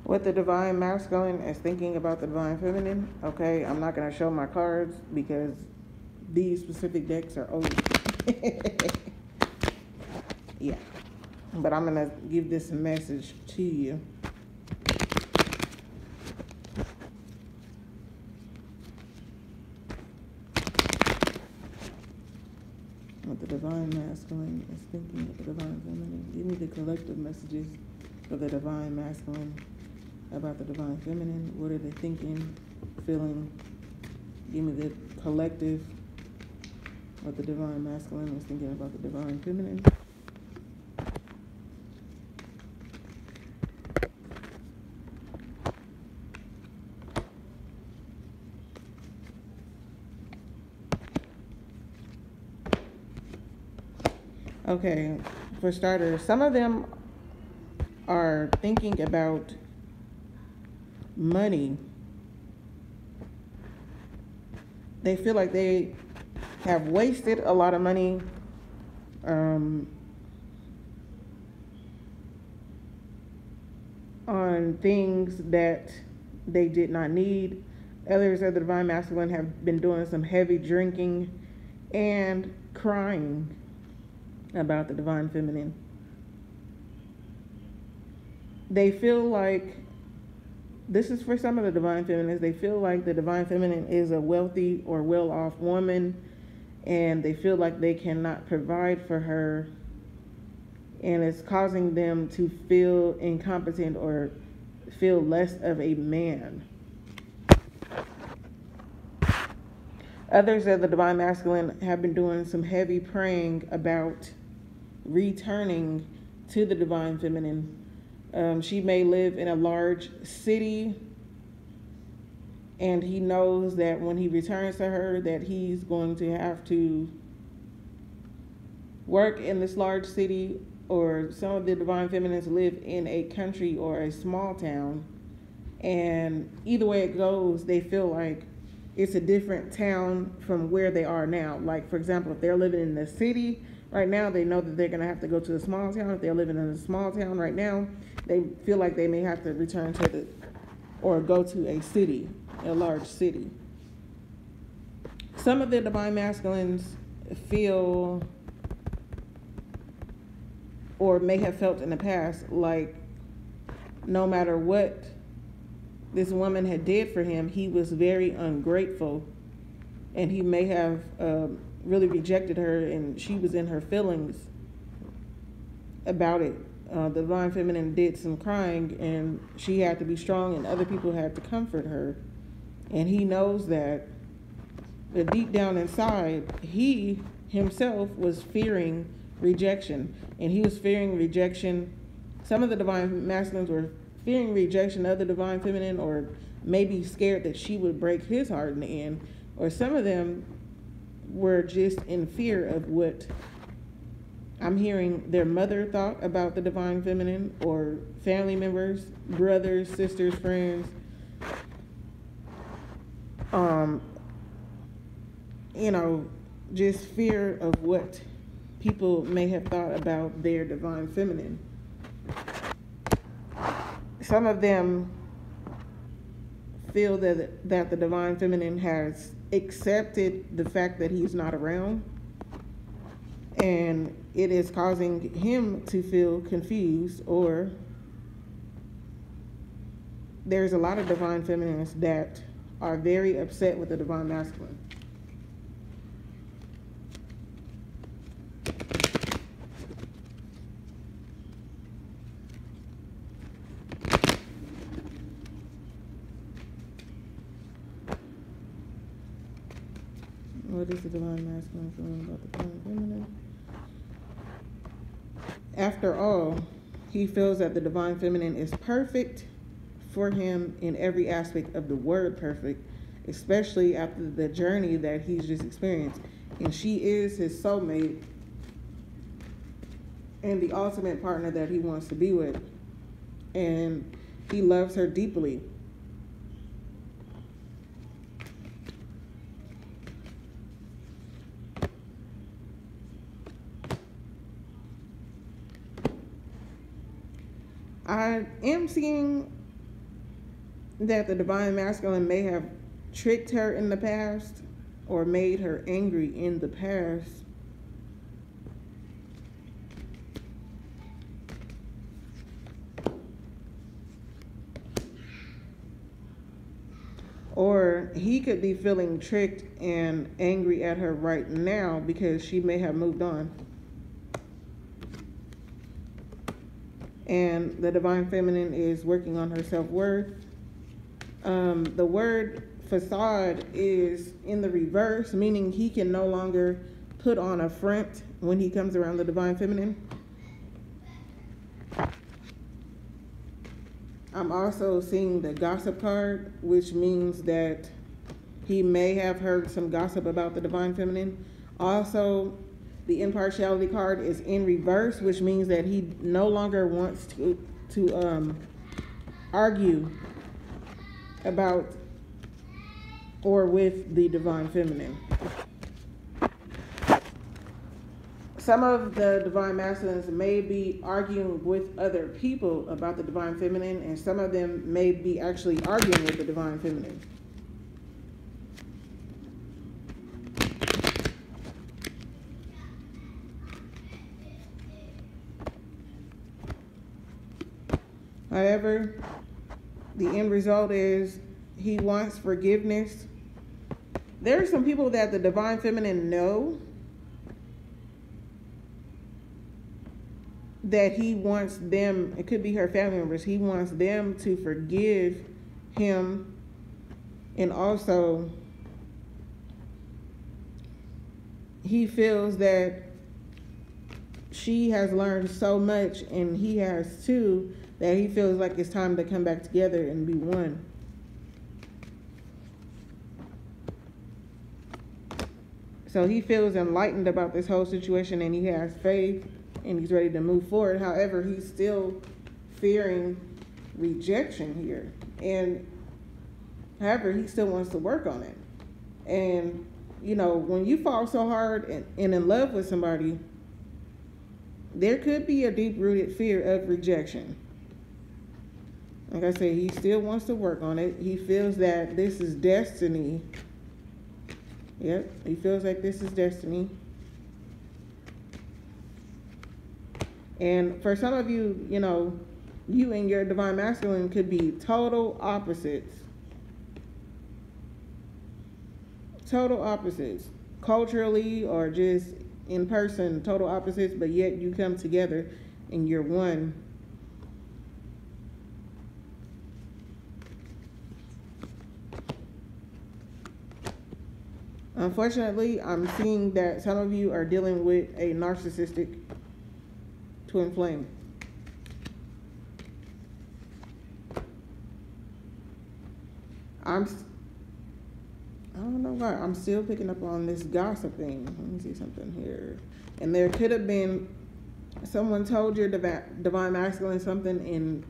What the divine masculine is thinking about the divine feminine. Okay, I'm not going to show my cards because these specific decks are old. Yeah, but I'm going to give this message to you. What the divine masculine is thinking of the divine feminine. Give me the collective messages of the divine masculine about the divine feminine. What are they thinking, feeling? Give me the collective, what the divine masculine is thinking about the divine feminine. Okay, for starters, some of them are thinking about money. They feel like they have wasted a lot of money on things that they did not need. Others of the divine masculine have been doing some heavy drinking and crying about the divine feminine. They feel like, this is for some of the divine feminines, they feel like the divine feminine is a wealthy or well-off woman, and they feel like they cannot provide for her, and it's causing them to feel incompetent or feel less of a man. Others of the divine masculine have been doing some heavy praying about returning to the divine feminine. She may live in a large city, and he knows that when he returns to her that he's going to have to work in this large city, or some of the divine feminines live in a country or a small town, and either way it goes, they feel like it's a different town from where they are now. Like, for example, if they're living in the city right now, they know that they're going to have to go to a small town. If they're living in a small town right now, they feel like they may have to return to or go to a city, a large city. Some of the divine masculines feel, or may have felt in the past, like no matter what this woman had did for him, he was very ungrateful, and he may have really rejected her, and she was in her feelings about it. The divine feminine did some crying, and she had to be strong, and other people had to comfort her. And he knows that deep down inside, he himself was fearing rejection, and he was fearing rejection. Some of the divine masculines were fearing rejection of the divine feminine, or maybe scared that she would break his heart in the end, or some of them were just in fear of what I'm hearing their mother thought about the divine feminine, or family members, brothers, sisters, friends. Just fear of what people may have thought about their divine feminine. Some of them feel that the divine feminine has accepted the fact that he's not around, and it is causing him to feel confused. Or there's a lot of divine feminines that are very upset with the divine masculine. What is the divine masculine feeling about the divine feminine? After all, he feels that the divine feminine is perfect for him in every aspect of the word perfect, especially after the journey that he's just experienced. And she is his soulmate and the ultimate partner that he wants to be with. And he loves her deeply. I am seeing that the divine masculine may have tricked her in the past or made her angry in the past. Or he could be feeling tricked and angry at her right now because she may have moved on. And the divine feminine is working on her self-worth. The word facade is in the reverse, meaning he can no longer put on a front when he comes around the divine feminine. I'm also seeing the gossip card, which means that he may have heard some gossip about the divine feminine. Also, the impartiality card is in reverse, which means that he no longer wants to argue about or with the divine feminine. Some of the divine masculines may be arguing with other people about the divine feminine, and some of them may be actually arguing with the divine feminine. However, the end result is he wants forgiveness. There are some people that the divine feminine know that he wants them, it could be her family members, he wants them to forgive him. And also, he feels that she has learned so much, and he has too, that he feels like it's time to come back together and be one. So he feels enlightened about this whole situation, and he has faith, and he's ready to move forward. However, he's still fearing rejection here. And however, he still wants to work on it. And, you know, when you fall so hard and in love with somebody, there could be a deep-rooted fear of rejection. Like I said, he still wants to work on it. He feels that this is destiny. Yep, he feels like this is destiny. And for some of you, you know, you and your divine masculine could be total opposites. Total opposites. Culturally or just in person, total opposites, but yet you come together and you're one. Unfortunately, I'm seeing that some of you are dealing with a narcissistic twin flame. I don't know why, I'm still picking up on this gossip thing. Let me see something here. And there could have been, someone told your divine masculine something, and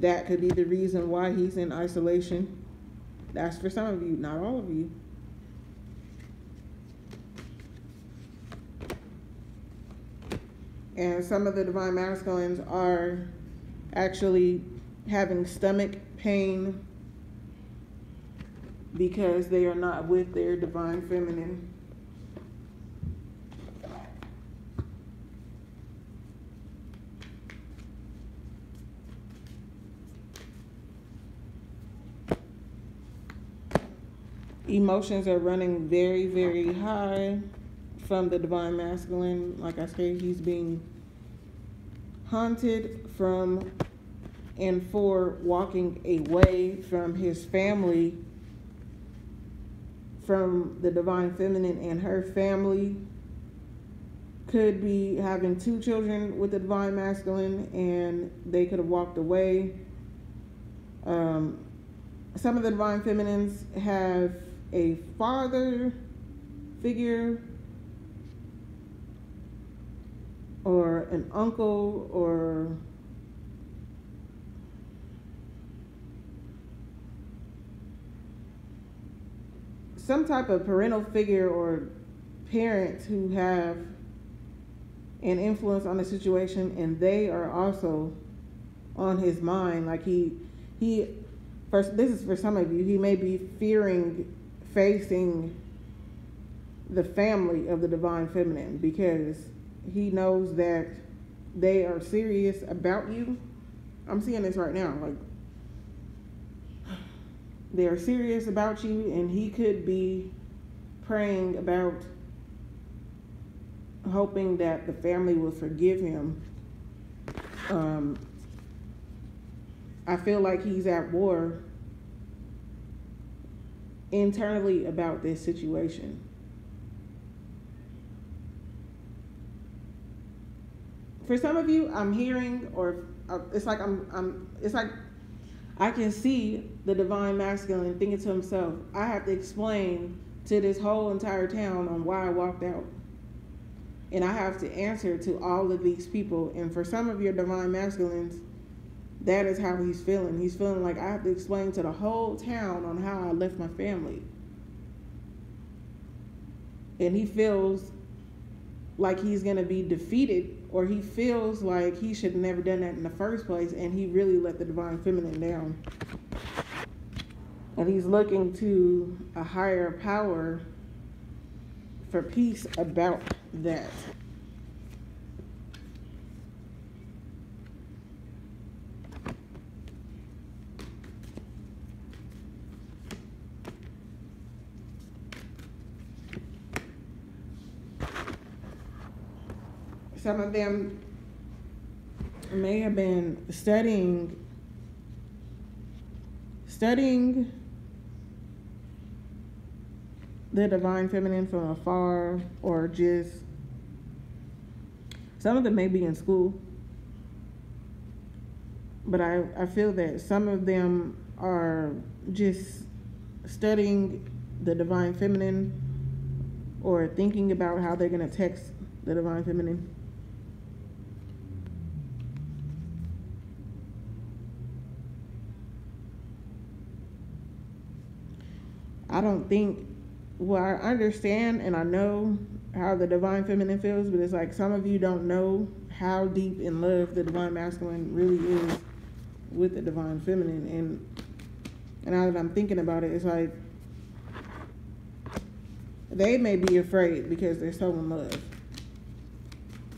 that could be the reason why he's in isolation. That's for some of you, not all of you. And some of the divine masculines are actually having stomach pain because they are not with their divine feminine. Emotions are running very, very high from the divine masculine. Like I said, he's being haunted from and for walking away from his family, from the divine feminine, and her family could be having 2 children with the divine masculine, and they could have walked away. Some of the divine feminines have a father figure or an uncle or some type of parental figure or parents who have an influence on the situation, and they are also on his mind. Like he he, first, this is for some of you, he may be fearing facing the family of the divine feminine because he knows that they are serious about you. I'm seeing this right now. Like, they are serious about you, and he could be praying about hoping that the family will forgive him. I feel like he's at war internally about this situation. For some of you, I'm hearing, or it's like it's like I can see the divine masculine thinking to himself, I have to explain to this whole entire town on why I walked out. And I have to answer to all of these people. And for some of your divine masculines, that is how he's feeling. He's feeling like I have to explain to the whole town on how I left my family. And he feels like he's going to be defeated, or he feels like he should have never done that in the first place, and he really let the divine feminine down. And he's looking to a higher power for peace about that. Some of them may have been studying the divine feminine from afar, or just some of them may be in school, but I feel that some of them are just studying the divine feminine or thinking about how they're going to text the divine feminine. I don't think, well, I understand and I know how the divine feminine feels, but it's like some of you don't know how deep in love the divine masculine really is with the divine feminine. And now that I'm thinking about it, it's like they may be afraid because they're so in love,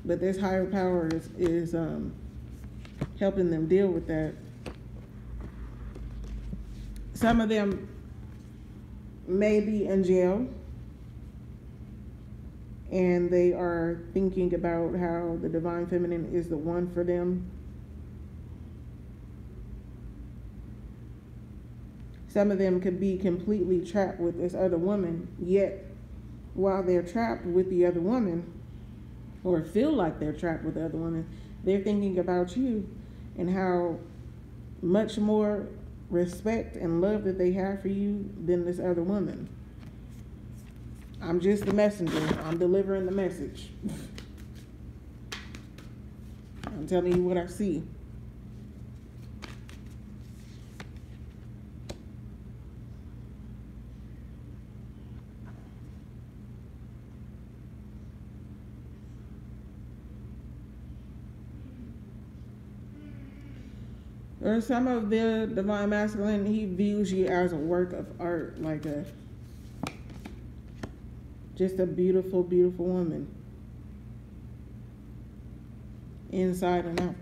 but this higher power is helping them deal with that. Some of them may be in jail, and they are thinking about how the divine feminine is the one for them. Some of them could be completely trapped with this other woman, yet while they're trapped with the other woman, or feel like they're trapped with the other woman, they're thinking about you and how much more respect and love that they have for you than this other woman. I'm just the messenger. I'm delivering the message. I'm telling you what I see. Or some of the divine masculine, he views you as a work of art, like just a beautiful, beautiful woman, inside and out.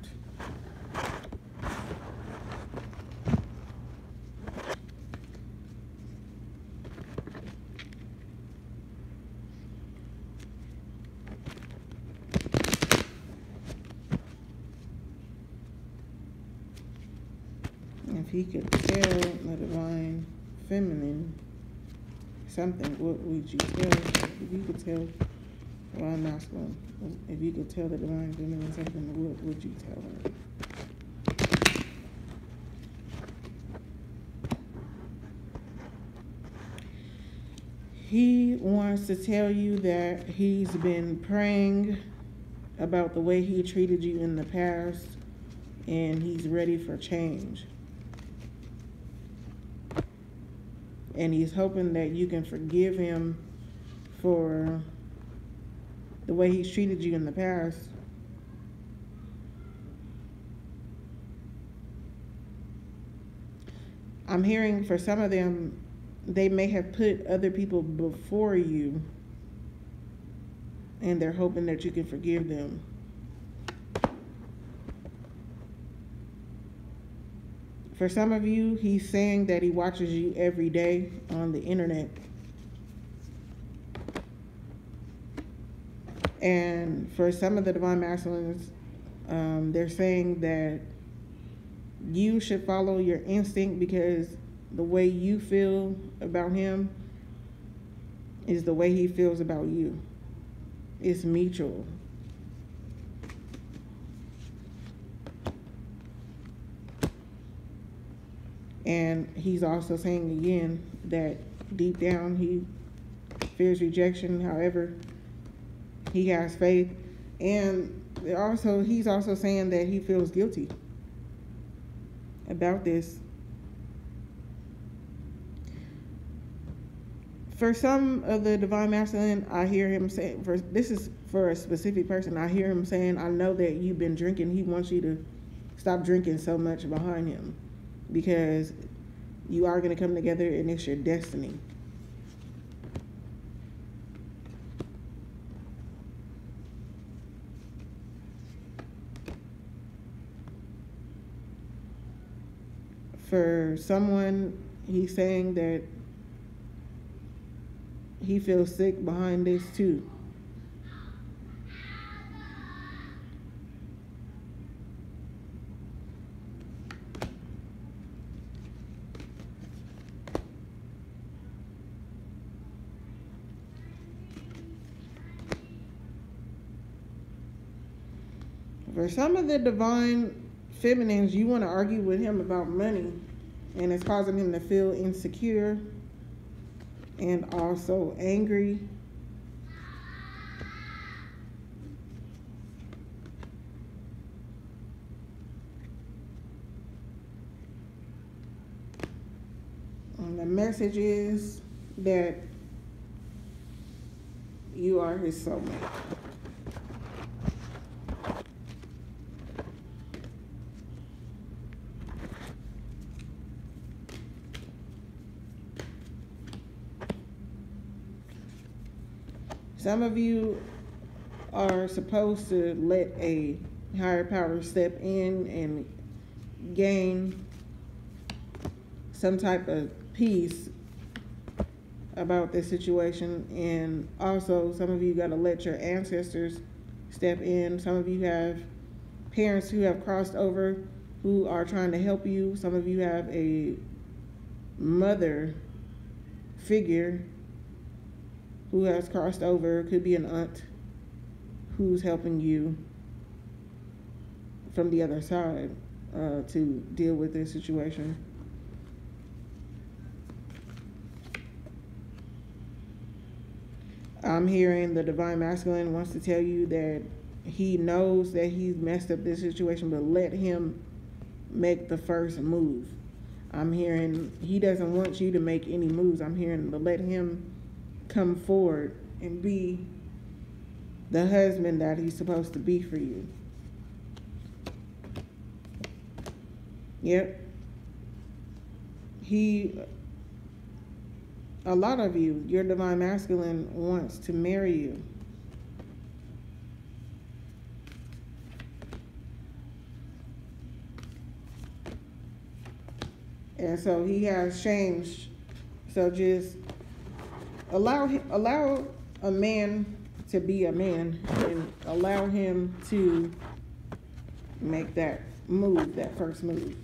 If he could tell the divine feminine something, what would you tell? If you could tell the divine masculine, if you could tell the divine feminine something, what would you tell her? He wants to tell you that he's been praying about the way he treated you in the past, and he's ready for change. And he's hoping that you can forgive him for the way he's treated you in the past. I'm hearing for some of them, they may have put other people before you, and they're hoping that you can forgive them. For some of you, he's saying that he watches you every day on the internet. And for some of the divine masculines, they're saying that you should follow your instinct, because the way you feel about him is the way he feels about you. It's mutual. And he's also saying again that deep down he fears rejection. However, he has faith. And he's also saying that he feels guilty about this. For some of the divine masculine, I hear him say, this is for a specific person, I hear him saying, I know that you've been drinking. He wants you to stop drinking so much behind him, because you are going to come together and it's your destiny. For someone, he's saying that he feels sick behind this too. For some of the divine feminines, you want to argue with him about money, and it's causing him to feel insecure and also angry. And the message is that you are his soulmate. Some of you are supposed to let a higher power step in and gain some type of peace about this situation. And also, some of you got to let your ancestors step in. Some of you have parents who have crossed over who are trying to help you. Some of you have a mother figure who has crossed over. Could be an aunt who's helping you from the other side to deal with this situation. I'm hearing the divine masculine wants to tell you that he knows that he's messed up this situation, but let him make the first move. I'm hearing he doesn't want you to make any moves. I'm hearing to let him come forward and be the husband that he's supposed to be for you. Yep. A lot of you, your divine masculine wants to marry you. And so he has changed. So just allow a man to be a man, and allow him to make that move, that first move.